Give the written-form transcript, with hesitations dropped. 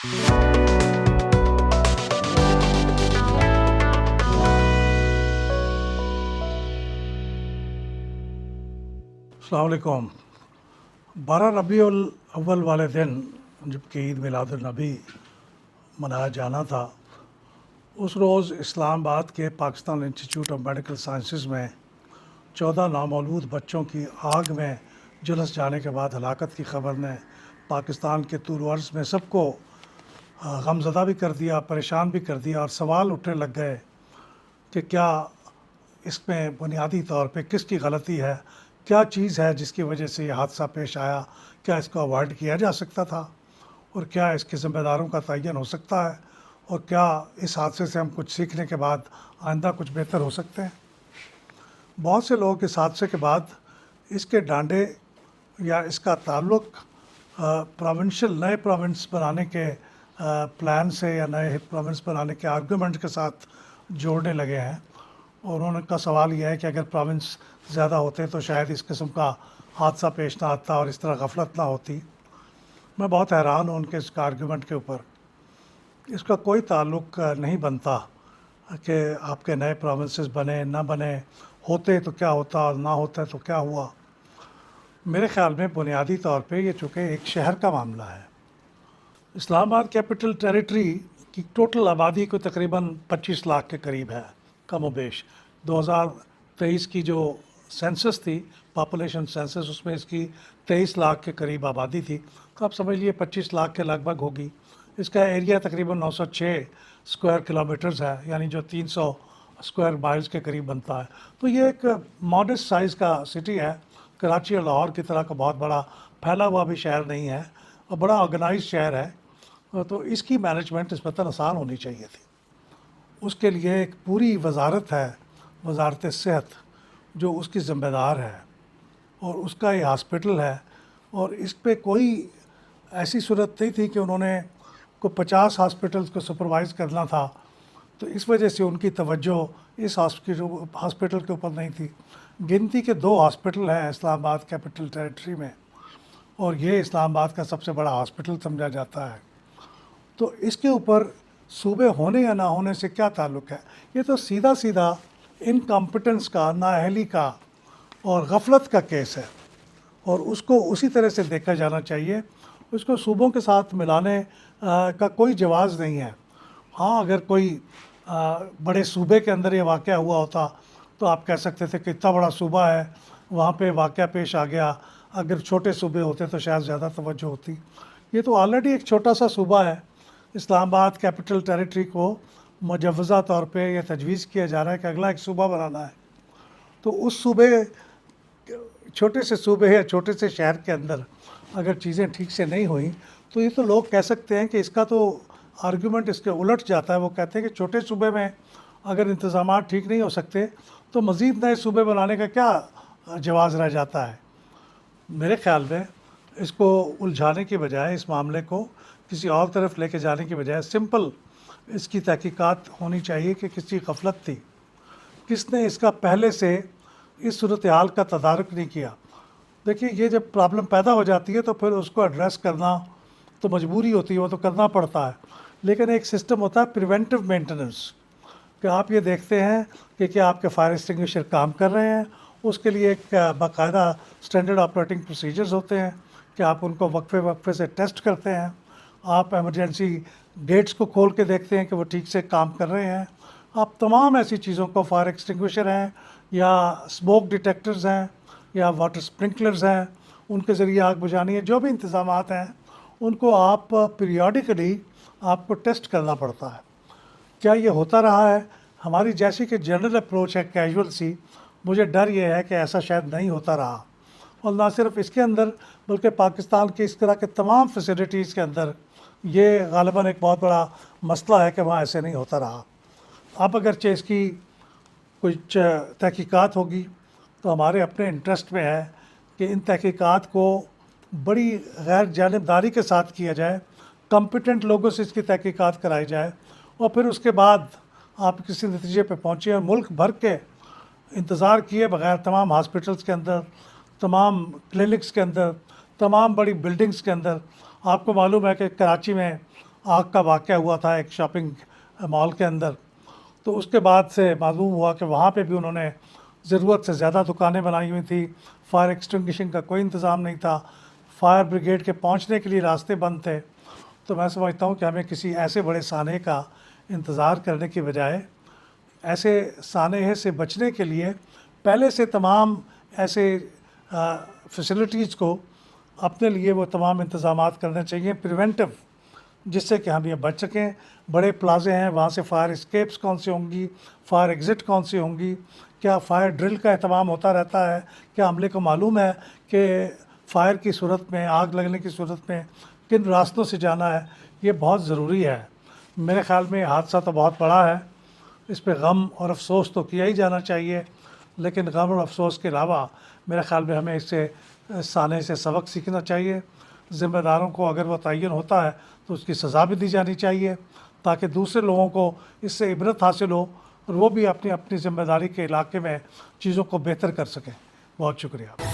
अस्सलाम वालेकुम। 12 रबीउल अव्वल वाले दिन जबकि ईद मिलादुन्नबी मनाया जाना था, उस रोज़ इस्लामाबाद के Pakistan institute of medical sciences में 14 नामौलूद बच्चों की आग में झुलस जाने के बाद हलाकत की ख़बर ने पाकिस्तान के तूल अर्ज़ में सबको गमज़दा भी कर दिया, परेशान भी कर दिया, और सवाल उठने लग गए कि क्या इसमें बुनियादी तौर पे किसकी गलती है, क्या चीज़ है जिसकी वजह से ये हादसा पेश आया, क्या इसको अवॉइड किया जा सकता था, और क्या इसके ज़िम्मेदारों का तयन हो सकता है, और क्या इस हादसे से हम कुछ सीखने के बाद आइंदा कुछ बेहतर हो सकते हैं। बहुत से लोग इस हादसे के बाद इसके डांडे या इसका ताल्लुक़ प्रोविंशियल नए प्रोविंस बनाने के प्लान से या नए प्रोविंस बनाने के आर्गूमेंट के साथ जोड़ने लगे हैं, और उनका सवाल यह है कि अगर प्रोविंस ज़्यादा होते तो शायद इस किस्म का हादसा पेश ना आता और इस तरह गफलत ना होती। मैं बहुत हैरान हूँ उनके इस आर्गूमेंट के ऊपर। इसका कोई ताल्लुक़ नहीं बनता कि आपके नए प्रोविंसेस बने ना बने, होते तो क्या होता और ना होता तो क्या हुआ। मेरे ख़्याल में बुनियादी तौर पे ये चूँकि एक शहर का मामला है। इस्लामाबाद कैपिटल टेरिटरी की टोटल आबादी को तकरीबन 25 लाख के करीब है, कम व बेश। 2023 की जो सेंसस थी, पॉपुलेशन सेंसस, उसमें इसकी 23 लाख के करीब आबादी थी, तो आप समझ लिए 25 लाख के लगभग होगी। इसका एरिया तकरीबन 906 स्क्वायर किलोमीटर्स है, यानी जो 300 स्क्वायर माइल्स के करीब बनता है। तो ये एक मॉडेस्ट साइज़ का सिटी है। कराची और लाहौर की तरह का बहुत बड़ा फैला हुआ भी शहर नहीं है, और बड़ा ऑर्गेनाइज्ड शहर है। तो इसकी मैनेजमेंट निस्बतन आसान होनी चाहिए थी। उसके लिए एक पूरी वजारत है, वजारत सेहत, जो उसकी ज़िम्मेदार है, और उसका ये हॉस्पिटल है, और इस पे कोई ऐसी सूरत नहीं थी कि उन्होंने को 50 हॉस्पिटल्स को सुपरवाइज़ करना था, तो इस वजह से उनकी तवज्जो इस हॉस्पिटल के ऊपर नहीं थी। गिनती के 2 हॉस्पिटल हैं इस्लामाबाद कैपिटल टेरिटरी में, और ये इस्लामाबाद का सबसे बड़ा हॉस्पिटल समझा जाता है। तो इसके ऊपर सूबे होने या ना होने से क्या ताल्लुक़ है। ये तो सीधा सीधा इनकम्पिटेंस का, नाअहली का और गफलत का केस है, और उसको उसी तरह से देखा जाना चाहिए। उसको सूबों के साथ मिलाने का कोई जवाज़ नहीं है। हाँ, अगर कोई बड़े सूबे के अंदर ये वाक़या हुआ होता तो आप कह सकते थे कि इतना बड़ा सूबा है, वहाँ पे वाक़या पेश आ गया। अगर छोटे सूबे होते तो शायद ज़्यादा तवज्जो होती। ये तो ऑलरेडी एक छोटा सा सूबा है। इस्लामाबाद कैपिटल टेरिटरी को मुजव्वज़ा तौर पे ये तजवीज़ किया जा रहा है कि अगला एक सूबा बनाना है। तो उस सूबे, छोटे से सूबे या छोटे से शहर के अंदर अगर चीज़ें ठीक से नहीं हुई, तो ये तो लोग कह सकते हैं कि इसका तो आर्गूमेंट इसके उलट जाता है। वो कहते हैं कि छोटे सूबे में अगर इंतज़ाम ठीक नहीं हो सकते तो मज़ीद नए सूबे बनाने का क्या जवाज़ रह जाता है। मेरे ख़्याल में इसको उलझाने की बजाय, इस मामले को किसी और तरफ लेके जाने की बजाय, सिंपल इसकी तहकीकात होनी चाहिए कि किसकी गफलत थी, किसने इसका पहले से इस सूरत हाल का तदारुक नहीं किया। देखिए, ये जब प्रॉब्लम पैदा हो जाती है तो फिर उसको एड्रेस करना तो मजबूरी होती है, वो तो करना पड़ता है। लेकिन एक सिस्टम होता है प्रिवेंटिव मेंटेनेंस, कि आप ये देखते हैं कि क्या आपके फायर एक्सटिंग्विशर काम कर रहे हैं। उसके लिए एक बाकायदा स्टैंडर्ड ऑपरेटिंग प्रोसीजर्स होते हैं कि आप उनको वक्फे वक्फे से टेस्ट करते हैं। आप एमरजेंसी गेट्स को खोल के देखते हैं कि वो ठीक से काम कर रहे हैं। आप तमाम ऐसी चीज़ों को, फायर एक्सटिंग्विशर हैं या स्मोक डिटेक्टर्स हैं या वाटर स्प्रिंकलर्स हैं, उनके ज़रिए आग बुझानी है, जो भी इंतज़ामात हैं उनको आप पीरियडिकली आपको टेस्ट करना पड़ता है। क्या ये होता रहा है? हमारी जैसी कि जनरल अप्रोच है कैजुअल सी, मुझे डर ये है कि ऐसा शायद नहीं होता रहा। और ना सिर्फ इसके अंदर बल्कि पाकिस्तान के इस तरह के तमाम फैसिलिटीज़ के अंदर ये ग़ालिबन एक बहुत बड़ा मसला है कि वहाँ ऐसे नहीं होता रहा। अब अगरचे इसकी कुछ तहकीकात होगी तो हमारे अपने इंटरेस्ट में है कि इन तहकीकात को बड़ी गैर जानिबदारी के साथ किया जाए, कॉम्पिटेंट लोगों से इसकी तहकीकात कराई जाए, और फिर उसके बाद आप किसी नतीजे पे पहुँचे। और मुल्क भर के इंतज़ार किए बगैर तमाम हॉस्पिटल्स के अंदर, तमाम क्लिनिक्स के अंदर, तमाम बड़ी बिल्डिंग्स के अंदर, आपको मालूम है कि कराची में آگ کا واقعہ ہوا تھا ایک شاپنگ مال کے اندر، تو اس کے بعد سے معلوم ہوا کہ وہاں پہ بھی انہوں نے ضرورت سے زیادہ دکانیں بنائی ہوئی تھی، فائر ایکسٹنگشنگ کا کوئی انتظام نہیں تھا، فائر بریگیڈ کے پہنچنے کے لیے راستے بند تھے۔ تو میں سمجھتا ہوں کہ ہمیں کسی ایسے بڑے سانحے کا انتظار کرنے کی بجائے ایسے سانحے سے بچنے کے لیے پہلے سے تمام ایسے فیسلٹیز کو اپنے لیے وہ تمام انتظامات کرنے چاہیے پریونٹیو، جس سے کہ ہم یہ بچ سکیں۔ بڑے پلازے ہیں، وہاں سے فائر اسکیپس کون سی ہوں گی، فائر ایگزٹ کون سی ہوں گی، کیا فائر ڈرل کا اہتمام ہوتا رہتا ہے، کیا عملے کو معلوم ہے کہ فائر کی صورت میں، آگ لگنے کی صورت میں کن راستوں سے جانا ہے۔ یہ بہت ضروری ہے۔ میرے خیال میں حادثہ تو بہت بڑا ہے، اس پہ غم اور افسوس تو کیا ہی جانا چاہیے، لیکن غم اور افسوس کے علاوہ میرے خیال میں ہمیں اس سے سانحے سے سبق سیکھنا چاہیے۔ ذمہ داروں کو اگر وہ تعین ہوتا ہے تو اس کی سزا بھی دی جانی چاہیے، تاکہ دوسرے لوگوں کو اس سے عبرت حاصل ہو اور وہ بھی اپنی ذمہ داری کے علاقے میں چیزوں کو بہتر کر سکیں۔ بہت شکریہ۔